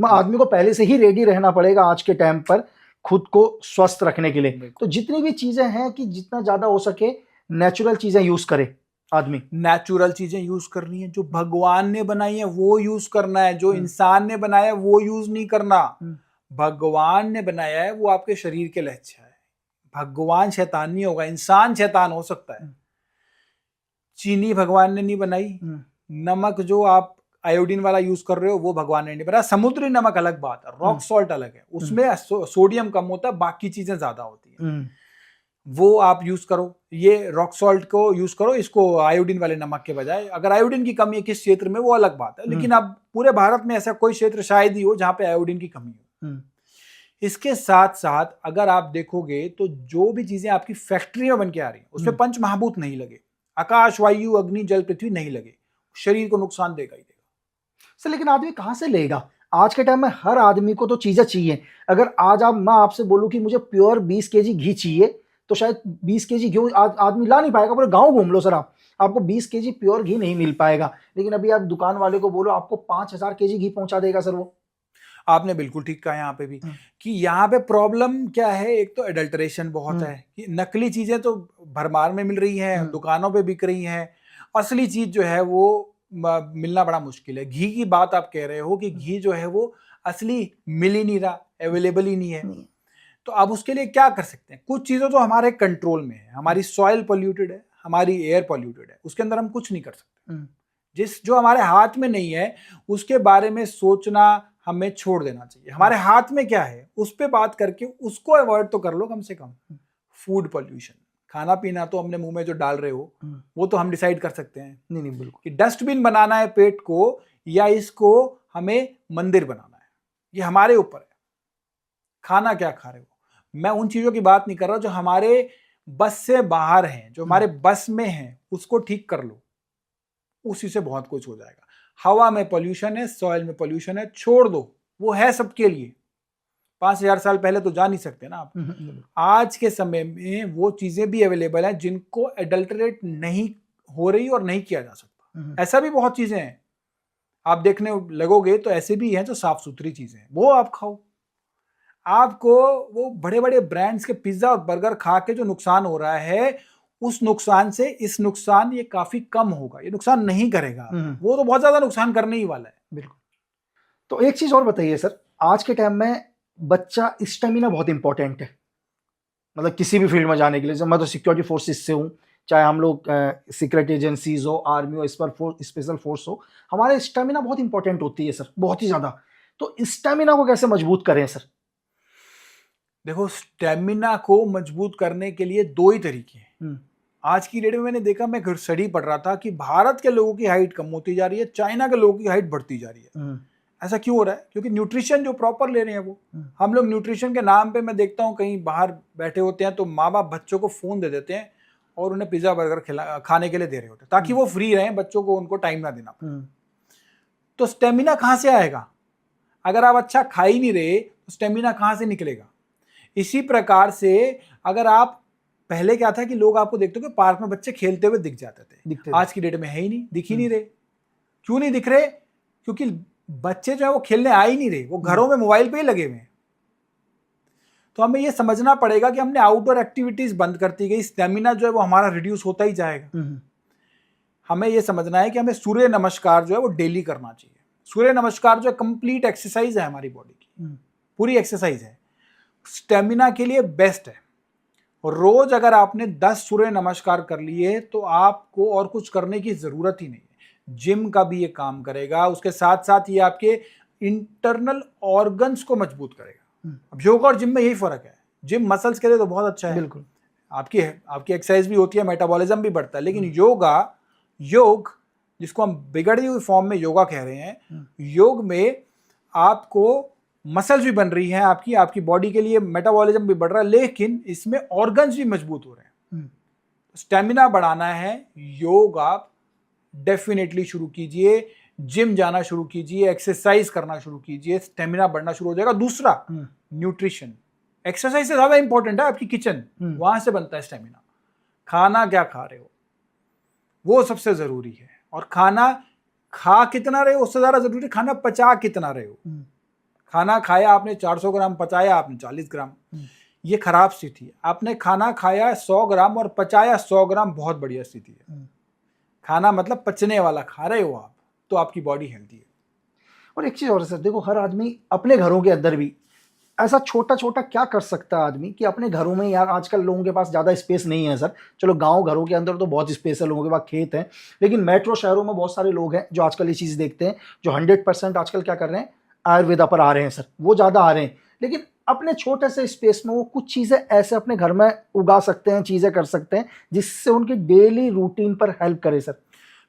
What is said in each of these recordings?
आदमी को पहले से ही रेडी रहना पड़ेगा आज के टाइम पर खुद को स्वस्थ रखने के लिए। तो जितनी भी चीजें हैं कि जितना ज्यादा हो सके नेचुरल चीजें यूज करे आदमी। नेचुरल चीजें यूज करनी है, जो भगवान ने बनाई है वो यूज करना है, जो इंसान ने बनाया है वो यूज नहीं करना। भगवान ने बनाया है वो आपके शरीर के लिए अच्छा है। भगवान शैतान नहीं होगा, इंसान शैतान हो सकता है। चीनी भगवान ने नहीं बनाई, नमक जो आप आयोडीन वाला यूज कर रहे हो वो भगवान ने नहीं बनाया। समुद्री नमक अलग बात है, रॉक सॉल्ट अलग है, उसमें सोडियम कम होता है, बाकी चीजें ज्यादा होती है, वो आप यूज करो। ये रॉक सॉल्ट को यूज करो, इसको आयोडीन वाले नमक के बजाय। अगर आयोडीन की कमी है किस क्षेत्र में वो अलग बात है, लेकिन अब पूरे भारत में ऐसा कोई क्षेत्र शायद ही हो जहां पे आयोडीन की कमी हो। इसके साथ साथ अगर आप देखोगे तो जो भी चीजें आपकी फैक्ट्री में बन के आ रही है उसमें पंच महाभूत नहीं लगे, आकाश वायु अग्नि जल पृथ्वी नहीं लगे, शरीर को नुकसान देगा ही देगा। सर लेकिन आदमी कहां से लेगा? आज के टाइम में हर आदमी को तो चीजें चाहिए। अगर आज मैं आपसे बोलूं कि मुझे प्योर 20 केजी घी चाहिए तो शायद 20 केजी घी आदमी ला नहीं पाएगा। पूरे गांव घूम लो सर, आपको 20 केजी प्योर घी नहीं मिल पाएगा। लेकिन अभी आप दुकान वाले को बोलो आपको 5000 केजी घी पहुंचा देगा सर वो। आपने बिल्कुल ठीक कहा यहाँ पे भी कि यहाँ पे प्रॉब्लम क्या है, एक तो एडल्टरेशन बहुत है कि नकली चीजें तो भरमार में मिल रही हैं, दुकानों पे बिक रही हैं, असली चीज जो है वो मिलना बड़ा मुश्किल है। घी की बात आप कह रहे हो कि घी जो है वो असली मिल ही नहीं रहा, अवेलेबल ही नहीं है, तो अब उसके लिए क्या कर सकते हैं? कुछ चीजें तो हमारे कंट्रोल में है। हमारी सॉइल पॉल्यूटेड है, हमारी एयर पॉल्यूटेड है, उसके अंदर हम कुछ नहीं कर सकते। जो हमारे हाथ में नहीं है उसके बारे में सोचना हमें छोड़ देना चाहिए। हमारे हाथ में क्या है उस पर बात करके उसको अवॉइड तो कर लो कम से कम। फूड पॉल्यूशन, खाना पीना तो हमने मुंह में जो डाल रहे हो वो तो हम डिसाइड कर सकते हैं। नहीं बिल्कुल कि डस्टबिन बनाना है पेट को या इसको हमें मंदिर बनाना है, ये हमारे ऊपर है। खाना क्या खा रहे हो, मैं उन चीजों की बात नहीं कर रहा जो हमारे बस से बाहर हैं, जो हमारे बस में हैं, उसको ठीक कर लो, उसी से बहुत कुछ हो जाएगा। हवा में पॉल्यूशन है, सॉइल में पॉल्यूशन है, छोड़ दो, वो है सबके लिए। 5000 साल पहले तो जा नहीं सकते ना आप। आज के समय में वो चीजें भी अवेलेबल हैं जिनको एडल्टरेट नहीं हो रही और नहीं किया जा सकता। ऐसा भी बहुत चीजें हैं, आप देखने लगोगे तो ऐसे भी हैं जो साफ सुथरी चीजें हैं, वो आप खाओ। आपको वो बड़े बड़े ब्रांड्स के पिज्जा और बर्गर खा के जो नुकसान हो रहा है, उस नुकसान से इस नुकसान ये काफी कम होगा, ये नुकसान नहीं करेगा। वो तो बहुत ज्यादा नुकसान करने ही वाला है। बिल्कुल। तो एक चीज और बताइए सर, आज के टाइम में बच्चा स्टेमिना बहुत इंपॉर्टेंट है, मतलब किसी भी फील्ड में जाने के लिए। मैं तो सिक्योरिटी फोर्सेस से हूँ, चाहे हम लोग सीक्रेट एजेंसीज हो, आर्मी हो, स्पेशल फोर्स हो, हमारे स्टेमिना बहुत इंपॉर्टेंट होती है सर, बहुत ही ज्यादा। तो स्टेमिना को कैसे मजबूत करें सर? देखो, स्टेमिना को मजबूत करने के लिए दो ही तरीके हैं। आज की डेट में मैंने देखा, मैं स्टडी पढ़ रहा था कि भारत के लोगों की हाइट कम होती जा रही है, चाइना के लोगों की हाइट बढ़ती जा रही है। ऐसा क्यों हो रहा है? क्योंकि न्यूट्रिशन जो प्रॉपर ले रहे हैं वो। हम लोग न्यूट्रिशन के नाम पे, मैं देखता हूँ कहीं बाहर बैठे होते हैं तो माँ बाप बच्चों को फोन दे देते हैं और उन्हें पिज्जा बर्गर खाने के लिए दे रहे होते हैं ताकि वो फ्री रहें, बच्चों को उनको टाइम ना देना पड़े। तो स्टेमिना कहाँ से आएगा? अगर आप अच्छा खा ही नहीं रहे तो स्टेमिना कहाँ से निकलेगा? इसी प्रकार से अगर आप, पहले क्या था कि लोग आपको देखते हो कि पार्क में बच्चे खेलते हुए दिख जाते थे, आज की डेट में है ही नहीं, दिख ही नहीं रहे। क्यों नहीं दिख रहे? क्योंकि बच्चे जो है वो खेलने आ ही नहीं रहे, वो घरों में मोबाइल पे ही लगे हुए हैं। तो हमें ये समझना पड़ेगा कि हमने आउटडोर एक्टिविटीज बंद करती गई, स्टेमिना जो है वो हमारा रिड्यूस होता ही जाएगा। हमें ये समझना है कि हमें सूर्य नमस्कार जो है वो डेली करना चाहिए। सूर्य नमस्कार जो है कंप्लीट एक्सरसाइज है हमारी बॉडी की, पूरी एक्सरसाइज है, स्टेमिना के लिए बेस्ट है। रोज अगर आपने 10 सूर्य नमस्कार कर लिए तो आपको और कुछ करने की जरूरत ही नहीं है। जिम का भी ये काम करेगा, उसके साथ साथ ये आपके इंटरनल ऑर्गन्स को मजबूत करेगा। अब योगा और जिम में यही फर्क है, जिम मसल्स के लिए तो बहुत अच्छा है, बिल्कुल, आपकी एक्सरसाइज भी होती है, मेटाबॉलिज्म भी बढ़ता है, लेकिन योग जिसको हम बिगड़ी हुई फॉर्म में योगा कह रहे हैं, योग में आपको मसल्स भी बन रही हैं, आपकी बॉडी के लिए मेटाबॉलिज्म भी बढ़ रहा है, लेकिन इसमें ऑर्गन्स भी मजबूत हो रहे हैं। स्टेमिना बढ़ाना है, योग आप डेफिनेटली शुरू कीजिए, जिम जाना शुरू कीजिए, एक्सरसाइज करना शुरू कीजिए, स्टेमिना बढ़ना शुरू हो जाएगा। दूसरा, न्यूट्रिशन। एक्सरसाइज से ज्यादा इंपॉर्टेंट है आपकी किचन, वहां से बनता है स्टेमिना। खाना क्या खा रहे हो वो सबसे जरूरी है, और खाना खा कितना रहे हो उससे ज्यादा जरूरी है खाना पचा कितना रहे हो। खाना खाया आपने 400 ग्राम, पचाया आपने 40 ग्राम, ये खराब स्थिति है। आपने खाना खाया 100 ग्राम और पचाया 100 ग्राम, बहुत बढ़िया स्थिति है। खाना मतलब पचने वाला खा रहे हो आप, तो आपकी बॉडी हेल्दी है। और एक चीज़ और है सर, देखो हर आदमी अपने घरों के अंदर भी ऐसा छोटा छोटा क्या कर सकता है आदमी कि अपने घरों में, यार आजकल लोगों के पास ज़्यादा स्पेस नहीं है सर, चलो गांव घरों के अंदर तो बहुत स्पेस है, लोगों के पास खेत हैं, लेकिन मेट्रो शहरों में बहुत सारे लोग हैं जो आजकल ये चीज़ देखते हैं, जो 100% आजकल क्या कर रहे हैं, आयुर्वेदा पर आ रहे हैं सर, वो ज़्यादा आ रहे हैं, लेकिन अपने छोटे से स्पेस में वो कुछ चीज़ें ऐसे अपने घर में उगा सकते हैं, चीज़ें कर सकते हैं जिससे उनकी डेली रूटीन पर हेल्प करे सर।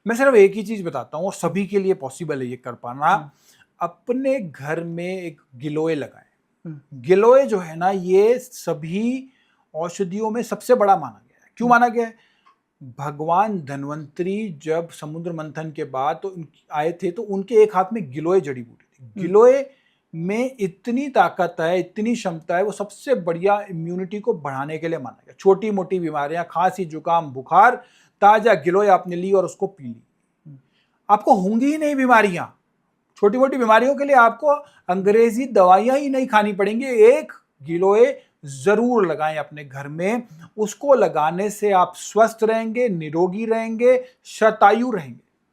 मैं सिर्फ एक ही चीज बताता हूँ और सभी के लिए पॉसिबल है ये कर पाना, अपने घर में एक गिलोय लगाएं। गिलोय जो है ना, ये सभी औषधियों में सबसे बड़ा माना गया है। क्यों माना गया है? भगवान धन्वंतरी जब समुद्र मंथन के बाद तो आए थे, तो उनके एक हाथ में गिलोय जड़ी बूटी थी। गिलोय में इतनी ताकत है, इतनी क्षमता है, वो सबसे बढ़िया इम्यूनिटी को बढ़ाने के लिए माना गया। छोटी मोटी बीमारियां, खांसी, जुकाम, बुखार, ताजा गिलोय आपने ली और उसको पी ली, आपको होंगी ही नहीं बीमारियां। छोटी मोटी बीमारियों के लिए आपको अंग्रेजी दवाइयां ही नहीं खानी पड़ेंगी। एक गिलोय जरूर लगाएं अपने घर में, उसको लगाने से आप स्वस्थ रहेंगे, निरोगी रहेंगे, शतायु रहेंगे।